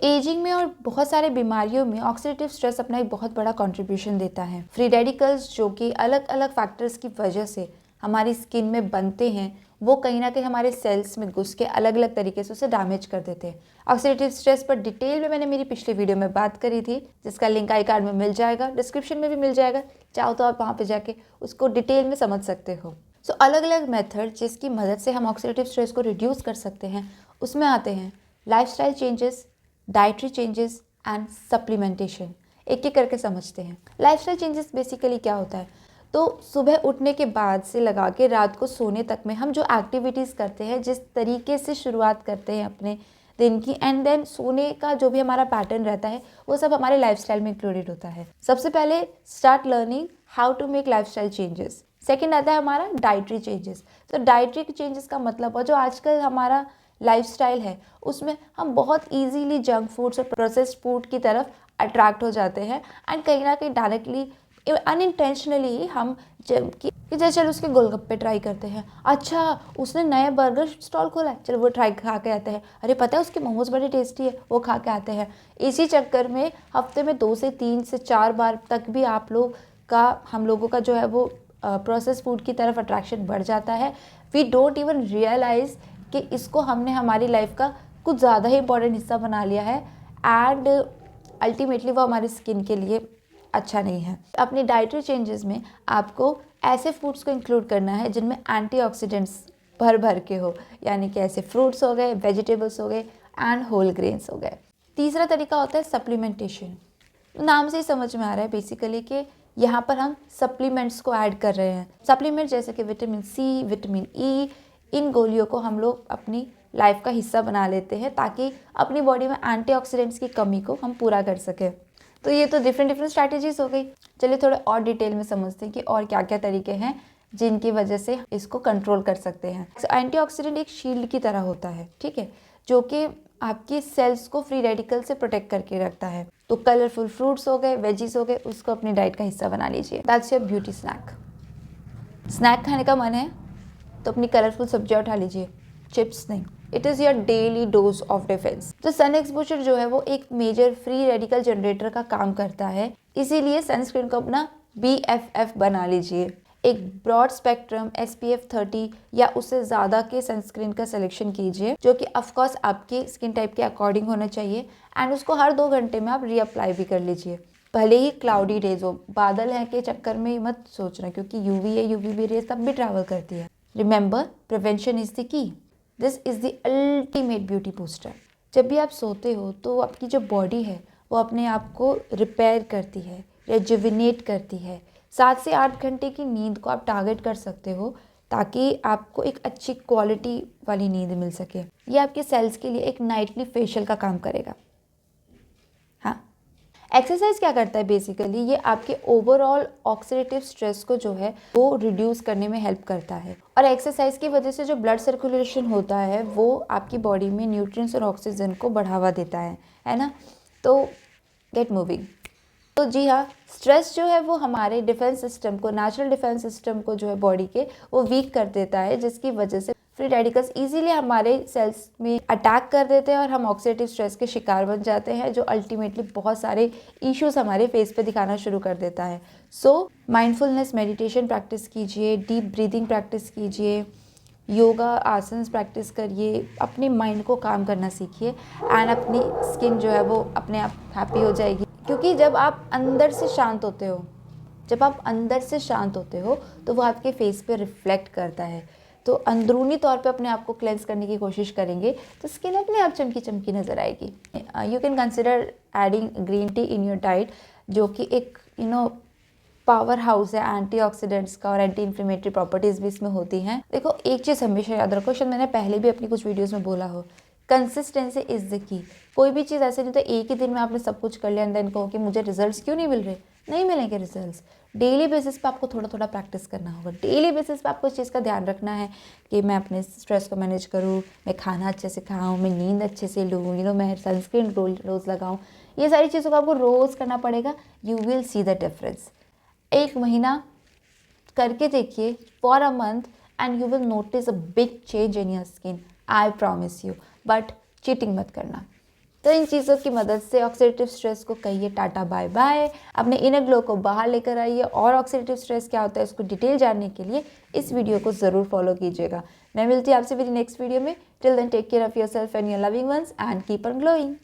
Ageing में और बहुत सारे बीमारियों में ऑक्सीडेटिव स्ट्रेस अपना एक बहुत बड़ा कंट्रीब्यूशन देता है। फ्री रेडिकल्स जो कि अलग अलग फैक्टर्स की वजह से हमारी स्किन में बनते हैं, वो कहीं ना कहीं हमारे सेल्स में घुस के अलग अलग तरीके से उसे डैमेज कर देते हैं। ऑक्सीडेटिव स्ट्रेस पर डिटेल में मैंने मेरी पिछली वीडियो में बात करी थी, जिसका लिंक आई कार्ड में मिल जाएगा, डिस्क्रिप्शन में भी मिल जाएगा। चाहो तो आप वहाँ पे जाके उसको डिटेल में समझ सकते हो। अलग अलग मेथड जिसकी मदद से हम ऑक्सीडेटिव स्ट्रेस को रिड्यूस कर सकते हैं, उसमें आते हैं lifestyle changes, dietary changes and supplementation. एक एक करके समझते हैं। लाइफस्टाइल चेंजेस बेसिकली क्या होता है, तो सुबह उठने के बाद से लगा के रात को सोने तक में हम जो एक्टिविटीज़ करते हैं, जिस तरीके से शुरुआत करते हैं अपने दिन की, एंड देन सोने का जो भी हमारा पैटर्न रहता है, वो सब हमारे लाइफस्टाइल में इंक्लूडेड होता है। सबसे पहले start learning how to make lifestyle changes. Second आता है हमारा डाइटरी चेंजेस। तो डाइटरी चेंजेस का मतलब है जो आजकल हमारा लाइफस्टाइल है, उसमें हम बहुत इजीली जंक फूड्स और प्रोसेस्ड फूड की तरफ अट्रैक्ट हो जाते हैं, एंड कहीं ना कहीं डायरेक्टली अनइंटेंशनली ही हम कि जैसे चलो उसके गोलगप्पे ट्राई करते हैं, अच्छा उसने नया बर्गर स्टॉल खोला है, चलो वो ट्राई खा के आते हैं, अरे पता है उसके मोमोज बड़े टेस्टी है, वो खा के आते हैं। इसी चक्कर में हफ्ते में 2 से 3 से 4 बार तक भी हम लोगों का जो है वो प्रोसेस फूड की तरफ अट्रैक्शन बढ़ जाता है। वी डोंट इवन रियलाइज कि इसको हमने हमारी लाइफ का कुछ ज़्यादा ही इंपॉर्टेंट हिस्सा बना लिया है, एंड अल्टीमेटली वो हमारी स्किन के लिए अच्छा नहीं है। अपनी डाइटरी चेंजेस में आपको ऐसे फूड्स को इंक्लूड करना है जिनमें एंटीऑक्सीडेंट्स भर भर के हो, यानी कि ऐसे फ्रूट्स हो गए, वेजिटेबल्स हो गए एंड होल ग्रेन्स हो गए। तीसरा तरीका होता है सप्लीमेंटेशन। नाम से ही समझ में आ रहा है बेसिकली कि यहाँ पर हम सप्लीमेंट्स को ऐड कर रहे हैं। सप्लीमेंट जैसे कि विटामिन सी, विटामिन ई, इन गोलियों को हम लोग अपनी लाइफ का हिस्सा बना लेते हैं ताकि अपनी बॉडी में एंटीऑक्सीडेंट्स की कमी को हम पूरा कर सकें। तो ये तो डिफरेंट स्ट्रैटेजीज हो गई। चलिए थोड़े और डिटेल में समझते हैं कि और क्या क्या तरीके हैं जिनकी वजह से इसको कंट्रोल कर सकते हैं। एंटीऑक्सीडेंट एक शील्ड की तरह होता है, ठीक है, जो कि आपकी सेल्स को फ्री रेडिकल से प्रोटेक्ट करके रखता है। तो कलरफुल फ्रूट्स हो गए, वेजीज हो गए, उसको अपनी डाइट का हिस्सा बना लीजिए। That's your beauty snack. Snack खाने का मन है तो अपनी कलरफुल सब्जियां उठा लीजिए, चिप्स नहीं। It is your daily dose of defence. तो सन एक्सपोजर जो है वो एक मेजर फ्री रेडिकल जनरेटर का काम करता है, इसीलिए सनस्क्रीन को अपना BFF बना लीजिए। एक ब्रॉड स्पेक्ट्रम SPF 30 या उससे ज़्यादा के सनस्क्रीन का सिलेक्शन कीजिए, जो कि ऑफकोर्स आपकी स्किन टाइप के अकॉर्डिंग होना चाहिए, एंड उसको हर 2 घंटे में आप रीअप्लाई भी कर लीजिए। भले ही क्लाउडी डेज हो, बादल है के चक्कर में मत सोचना, क्योंकि UVA रेज तब भी ट्रैवल करती है। Remember, prevention is the key. This is the ultimate beauty booster. जब भी आप सोते हो तो आपकी जो बॉडी है वो अपने आप को रिपेयर करती है, रेजुविनेट करती है। 7 से 8 घंटे की नींद को आप टारगेट कर सकते हो ताकि आपको एक अच्छी क्वालिटी वाली नींद मिल सके। ये आपके सेल्स के लिए एक नाइटली फेशियल का काम करेगा। हाँ, एक्सरसाइज क्या करता है बेसिकली, ये आपके ओवरऑल ऑक्सीडेटिव स्ट्रेस को जो है वो रिड्यूस करने में हेल्प करता है, और एक्सरसाइज की वजह से जो ब्लड सर्कुलेशन होता है वो आपकी बॉडी में न्यूट्रिएंट्स और ऑक्सीजन को बढ़ावा देता है ना। तो गेट मूविंग। तो जी हाँ, स्ट्रेस जो है वो हमारे डिफेंस सिस्टम को, नेचुरल डिफेंस सिस्टम को जो है बॉडी के, वो वीक कर देता है, जिसकी वजह से फ्री रेडिकल्स इजीली हमारे सेल्स में अटैक कर देते हैं और हम ऑक्सीडेटिव स्ट्रेस के शिकार बन जाते हैं, जो अल्टीमेटली बहुत सारे इश्यूज हमारे फेस पे दिखाना शुरू कर देता है। माइंडफुलनेस मेडिटेशन प्रैक्टिस कीजिए, डीप ब्रीदिंग प्रैक्टिस कीजिए, योगा आसन्स प्रैक्टिस करिए, अपने माइंड को काम करना सीखिए, एंड अपनी स्किन जो है वो अपने आप हैप्पी हो जाएगी। क्योंकि जब आप अंदर से शांत होते हो तो वो आपके फेस पे रिफ्लेक्ट करता है। तो अंदरूनी तौर पे अपने आप को क्लेंस करने की कोशिश करेंगे तो स्किन अपने आप चमकी चमकी नज़र आएगी। You can consider adding green tea in your diet, जो कि एक पावर हाउस है एंटीऑक्सीडेंट्स का, और एंटी इन्फ्लेमेटरी प्रॉपर्टीज़ भी इसमें होती हैं। देखो, एक चीज़ हमेशा याद रखो, शायद मैंने पहले भी अपनी कुछ वीडियोस में बोला हो, कंसिस्टेंसी इज़ द की। कोई भी चीज़ ऐसे नहीं तो एक ही दिन में आपने सब कुछ कर लिया एंड देन कहो कि मुझे रिजल्ट्स क्यों नहीं मिल रहे। नहीं मिलेंगे रिजल्ट्स। डेली बेसिस पे आपको थोड़ा थोड़ा प्रैक्टिस करना होगा। डेली बेसिस पे आपको इस चीज़ का ध्यान रखना है कि मैं अपने स्ट्रेस को मैनेज करूँ, मैं खाना अच्छे से खाऊँ, मैं नींद अच्छे से लूँ, मैं सनस्क्रीन रोज़ लगाऊँ। ये सारी चीज़ों को आपको रोज़ करना पड़ेगा। You will see the difference. 1 महीना करके देखिए, for a month, and you will notice a big change in your skin, I promise you. But cheating मत करना। तो इन चीज़ों की मदद से ऑक्सीडेटिव स्ट्रेस को कहिए टाटा बाय बाय। अपने इनर ग्लो को बाहर लेकर आइए और ऑक्सीडेटिव स्ट्रेस क्या होता है उसको डिटेल जानने के लिए इस वीडियो को ज़रूर फॉलो कीजिएगा। मैं मिलती हूँ आपसे मेरी नेक्स्ट वीडियो में। Till then take care of yourself and your loving ones and keep on glowing.